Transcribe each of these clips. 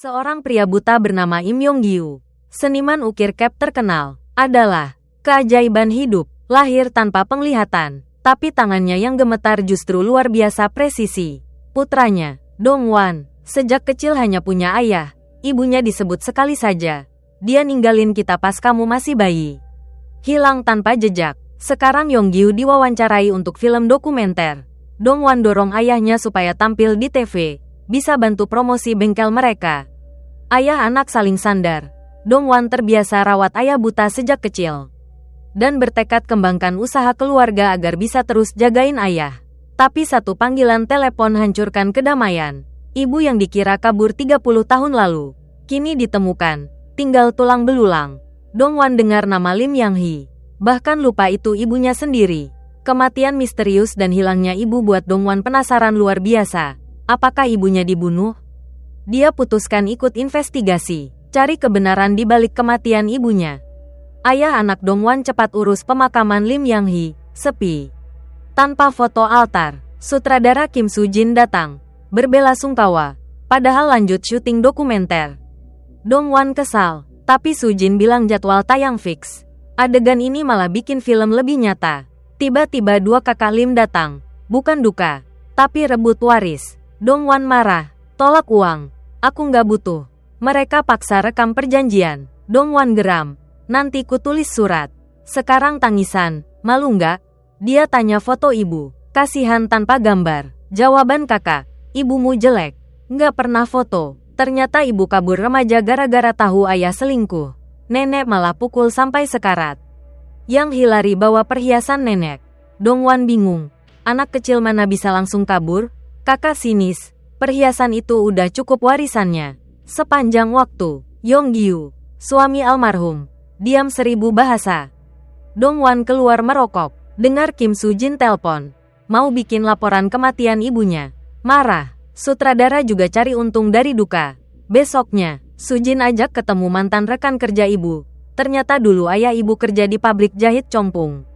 Seorang pria buta bernama Im Yong-gyu, seniman ukir cap terkenal, adalah keajaiban hidup, lahir tanpa penglihatan, tapi tangannya yang gemetar justru luar biasa presisi. Putranya, Dongwon, sejak kecil hanya punya ayah, ibunya disebut sekali saja. Dia ninggalin kita pas kamu masih bayi. Hilang tanpa jejak. Sekarang Yong-gyu diwawancarai untuk film dokumenter. Dongwon dorong ayahnya supaya tampil di TV, bisa bantu promosi bengkel mereka. Ayah anak saling sandar. Dongwon terbiasa rawat ayah buta sejak kecil dan bertekad kembangkan usaha keluarga agar bisa terus jagain ayah. Tapi satu panggilan telepon hancurkan kedamaian. Ibu yang dikira kabur 30 tahun lalu, kini ditemukan, tinggal tulang belulang. Dongwon dengar nama Lim Yang-hee, bahkan lupa itu ibunya sendiri. Kematian misterius dan hilangnya ibu buat Dongwon penasaran luar biasa. Apakah ibunya dibunuh? Dia putuskan ikut investigasi, cari kebenaran di balik kematian ibunya. Ayah anak Dongwon cepat urus pemakaman Lim Yang-hee, sepi. Tanpa foto altar, sutradara Kim Soo-jin datang, berbelasungkawa, padahal lanjut syuting dokumenter. Dongwon kesal, tapi Soo-jin bilang jadwal tayang fix. Adegan ini malah bikin film lebih nyata. Tiba-tiba dua kakak Lim datang, bukan duka, tapi rebut waris. Dongwon marah, tolak uang, aku nggak butuh. Mereka paksa rekam perjanjian. Dongwon geram, nanti kutulis surat. Sekarang tangisan, malu nggak? Dia tanya foto ibu, kasihan tanpa gambar. Jawaban kakak, ibumu jelek, nggak pernah foto. Ternyata ibu kabur remaja gara-gara tahu ayah selingkuh. Nenek malah pukul sampai sekarat. Yang Hillary bawa perhiasan nenek. Dongwon bingung, anak kecil mana bisa langsung kabur? Kakak sinis, perhiasan itu udah cukup warisannya. Sepanjang waktu, Yong-gyu, suami almarhum, diam 1000 bahasa. Dongwon keluar merokok, dengar Kim Soo-jin telpon, mau bikin laporan kematian ibunya. Marah, sutradara juga cari untung dari duka. Besoknya, Soo-jin ajak ketemu mantan rekan kerja ibu. Ternyata dulu ayah ibu kerja di pabrik jahit compung.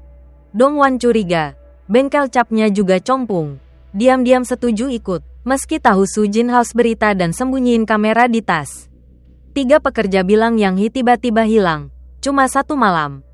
Dongwon curiga, bengkel capnya juga compung. Diam-diam setuju ikut, meski tahu Soo-jin haus berita dan sembunyiin kamera di tas. 3 pekerja bilang Yang-hee tiba-tiba hilang, cuma 1 malam.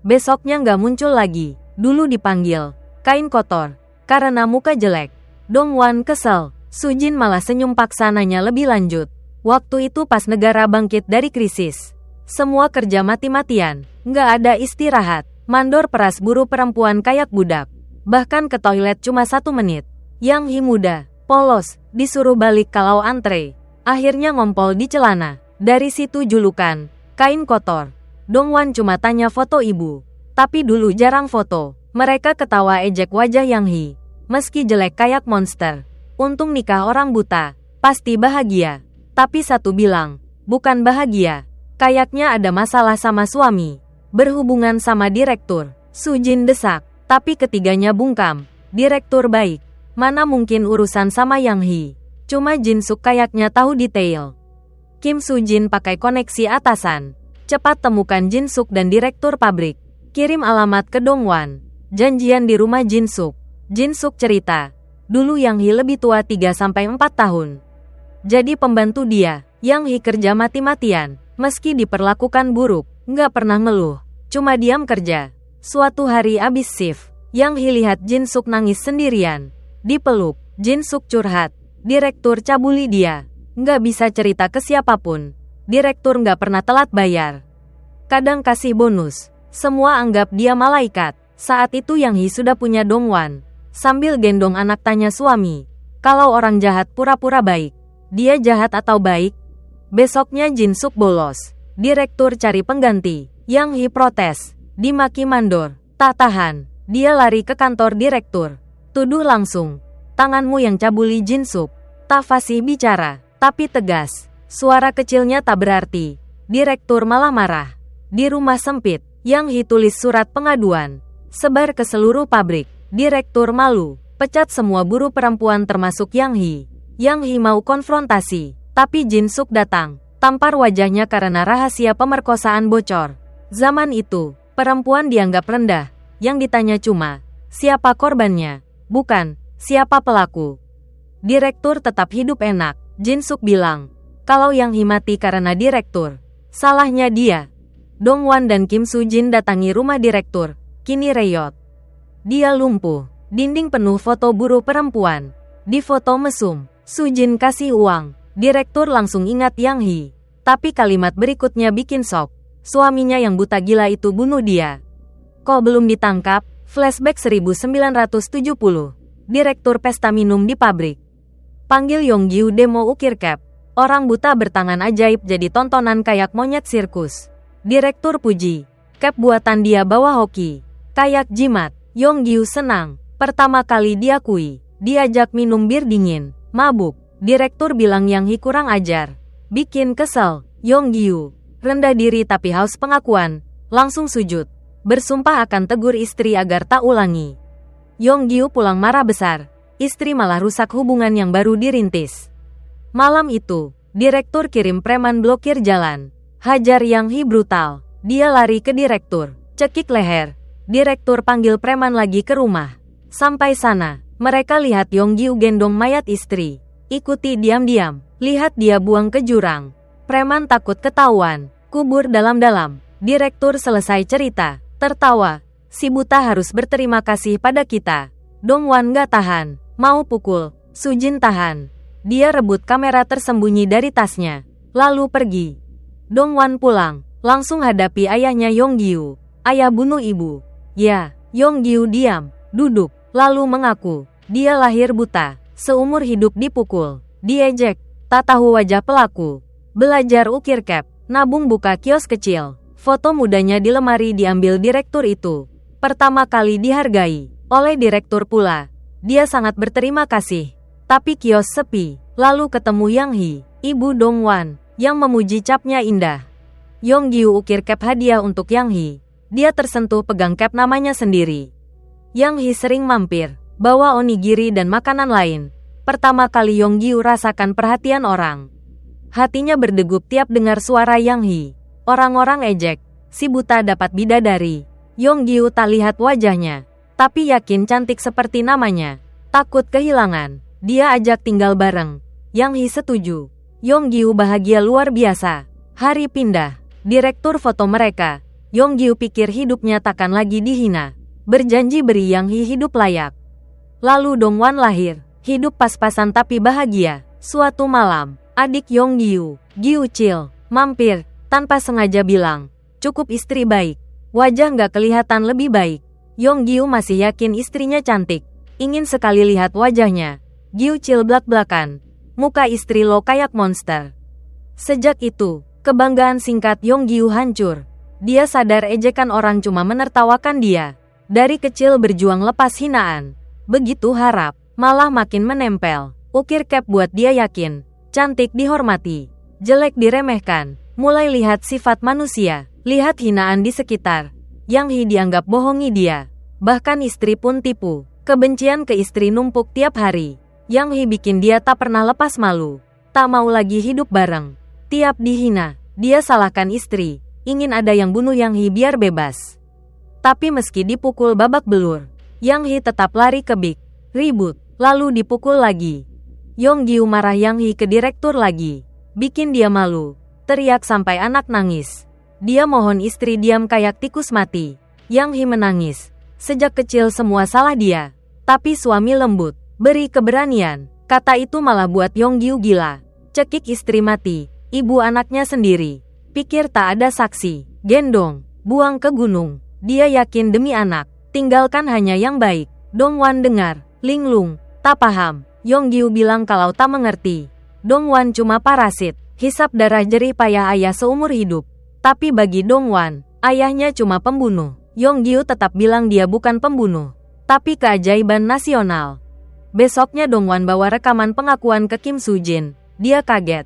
Besoknya nggak muncul lagi, dulu dipanggil, kain kotor, karena muka jelek. Dongwon kesel, Soo-jin malah senyum paksa nanya lebih lanjut. Waktu itu pas negara bangkit dari krisis. Semua kerja mati-matian, nggak ada istirahat, mandor peras buru perempuan kayak budak. Bahkan ke toilet cuma 1 menit. Yang-hee muda, polos, disuruh balik kalau antre. Akhirnya ngompol di celana. Dari situ julukan, kain kotor. Dongwon cuma tanya foto ibu. Tapi dulu jarang foto. Mereka ketawa ejek wajah Yang-hee. Meski jelek kayak monster. Untung nikah orang buta. Pasti bahagia. Tapi satu bilang, bukan bahagia. Kayaknya ada masalah sama suami. Berhubungan sama direktur. Soo-jin desak. Tapi ketiganya bungkam. Direktur baik. Mana mungkin urusan sama Yang-hee. Cuma Jin-suk kayaknya tahu detail. Kim Soo-jin pakai koneksi atasan. Cepat temukan Jin-suk dan direktur pabrik. Kirim alamat ke Dongwon. Janjian di rumah Jin-suk. Jin-suk cerita, dulu Yang-hee lebih tua 3-4 tahun. Jadi pembantu dia. Yang-hee kerja mati-matian. Meski diperlakukan buruk, nggak pernah ngeluh. Cuma diam kerja. Suatu hari abis shift, Yang-hee lihat Jin-suk nangis sendirian. Dipeluk, Jin-suk curhat. Direktur cabuli dia. Nggak bisa cerita ke siapapun. Direktur nggak pernah telat bayar. Kadang kasih bonus. Semua anggap dia malaikat. Saat itu Yang-hee sudah punya Dongwon. Sambil gendong anak tanya suami. Kalau orang jahat pura-pura baik. Dia jahat atau baik? Besoknya Jin-suk bolos. Direktur cari pengganti. Yang-hee protes. Dimaki mandor. Tak tahan. Dia lari ke kantor direktur. Tuduh langsung. Tanganmu yang cabuli Jin-suk. Tak fasih bicara, tapi tegas. Suara kecilnya tak berarti. Direktur malah marah. Di rumah sempit, Yang-hee tulis surat pengaduan. Sebar ke seluruh pabrik. Direktur malu. Pecat semua buruh perempuan termasuk Yang-hee. Yang-hee mau konfrontasi. Tapi Jin-suk datang. Tampar wajahnya karena rahasia pemerkosaan bocor. Zaman itu, perempuan dianggap rendah. Yang ditanya cuma, siapa korbannya? Bukan, siapa pelaku. Direktur tetap hidup enak. Jin-suk bilang, Kalau Yang Hee mati karena direktur, salahnya dia. Dongwon dan Kim Soo-jin datangi rumah direktur, kini reyot. Dia lumpuh. Dinding penuh foto buruh perempuan. Di foto mesum, Soo-jin kasih uang. Direktur langsung ingat Yang Hee. Tapi kalimat berikutnya bikin shock. Suaminya yang buta gila itu bunuh dia. Kok belum ditangkap? Flashback 1970. Direktur pesta minum di pabrik. Panggil Yonggyu demo ukir cap. Orang buta bertangan ajaib jadi tontonan kayak monyet sirkus. Direktur puji. Cap buatan dia bawa hoki. Kayak jimat. Yonggyu senang. Pertama kali diakui. Diajak minum bir dingin. Mabuk. Direktur bilang Yang Hee kurang ajar. Bikin kesel. Yonggyu rendah diri tapi haus pengakuan. Langsung sujud. Bersumpah akan tegur istri agar tak ulangi. Yonggyu pulang marah besar. Istri malah rusak hubungan yang baru dirintis. Malam itu, direktur kirim preman blokir jalan. Hajar Yang Hee brutal. Dia lari ke direktur. Cekik leher. Direktur panggil preman lagi ke rumah. Sampai sana, mereka lihat Yonggyu gendong mayat istri. Ikuti diam-diam. Lihat dia buang ke jurang. Preman takut ketahuan. Kubur dalam-dalam. Direktur selesai cerita. Tertawa. Si buta harus berterima kasih pada kita. Dongwon gak tahan. Mau pukul. Soo-jin tahan. Dia rebut kamera tersembunyi dari tasnya. Lalu pergi. Dongwon pulang. Langsung hadapi ayahnya Yonggyu. Ayah bunuh ibu. Ya. Yonggyu diam. Duduk. Lalu mengaku. Dia lahir buta. Seumur hidup dipukul. Diejek. Tak tahu wajah pelaku. Belajar ukir cap. Nabung buka kios kecil. Foto mudanya di lemari diambil direktur itu. Pertama kali dihargai. Oleh direktur pula. Dia sangat berterima kasih. Tapi kios sepi. Lalu ketemu Yang Hee, ibu Dongwon, yang memuji capnya indah. Yonggyu ukir cap hadiah untuk Yang Hee. Dia tersentuh pegang cap namanya sendiri. Yang Hee sering mampir, bawa onigiri dan makanan lain. Pertama kali Yonggyu rasakan perhatian orang. Hatinya berdegup tiap dengar suara Yang Hee. Orang-orang ejek, si buta dapat bidadari. Yonggyu tak lihat wajahnya, tapi yakin cantik seperti namanya. Takut kehilangan, dia ajak tinggal bareng. Yang Hee setuju. Yonggyu bahagia luar biasa. Hari pindah, direktur foto mereka. Yonggyu pikir hidupnya takkan lagi dihina. Berjanji beri Yang Hee hidup layak. Lalu Dongwon lahir, hidup pas-pasan tapi bahagia. Suatu malam, adik Yonggyu, Gyu Chil, mampir, tanpa sengaja bilang, cukup istri baik. Wajah nggak kelihatan lebih baik. Yonggyu masih yakin istrinya cantik. Ingin sekali lihat wajahnya. Gyu Chil blak-blakan. Muka istri lo kayak monster. Sejak itu, kebanggaan singkat Yonggyu hancur. Dia sadar ejekan orang cuma menertawakan dia. Dari kecil berjuang lepas hinaan. Begitu harap, malah makin menempel. Ukir cap buat dia yakin. Cantik dihormati. Jelek diremehkan. Mulai lihat sifat manusia. Lihat hinaan di sekitar. Yang Hee dianggap bohongi dia. Bahkan istri pun tipu. Kebencian ke istri numpuk tiap hari. Yang Hee bikin dia tak pernah lepas malu. Tak mau lagi hidup bareng. Tiap dihina, dia salahkan istri. Ingin ada yang bunuh Yang Hee biar bebas. Tapi meski dipukul babak belur, Yang Hee tetap lari ke Big. Ribut, lalu dipukul lagi. Yonggyu marah Yang Hee ke direktur lagi. Bikin dia malu. Teriak sampai anak nangis. Dia mohon istri diam kayak tikus mati. Yang Hee menangis. Sejak kecil semua salah dia. Tapi suami lembut, beri keberanian. Kata itu malah buat Yonggyu gila. Cekik istri mati, ibu anaknya sendiri. Pikir tak ada saksi. Gendong, buang ke gunung. Dia yakin demi anak. Tinggalkan hanya yang baik. Dongwon dengar, linglung, tak paham. Yonggyu bilang kalau tak mengerti. Dongwon cuma parasit. Hisap darah jerih payah ayah seumur hidup. Tapi bagi Dongwon, ayahnya cuma pembunuh. Yonggyu tetap bilang dia bukan pembunuh, tapi keajaiban nasional. Besoknya Dongwon bawa rekaman pengakuan ke Kim Soo-jin. Dia kaget.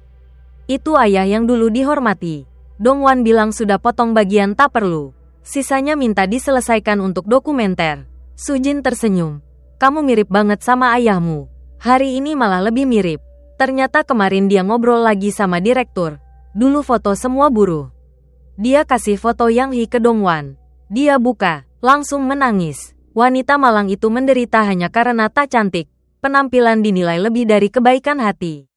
Itu ayah yang dulu dihormati. Dongwon bilang sudah potong bagian tak perlu. Sisanya minta diselesaikan untuk dokumenter. Soo-jin tersenyum. Kamu mirip banget sama ayahmu. Hari ini malah lebih mirip. Ternyata kemarin dia ngobrol lagi sama direktur. Dulu foto semua buruh. Dia kasih foto Yang Hee ke Dongwon. Dia buka, langsung menangis. Wanita malang itu menderita hanya karena tak cantik. Penampilan dinilai lebih dari kebaikan hati.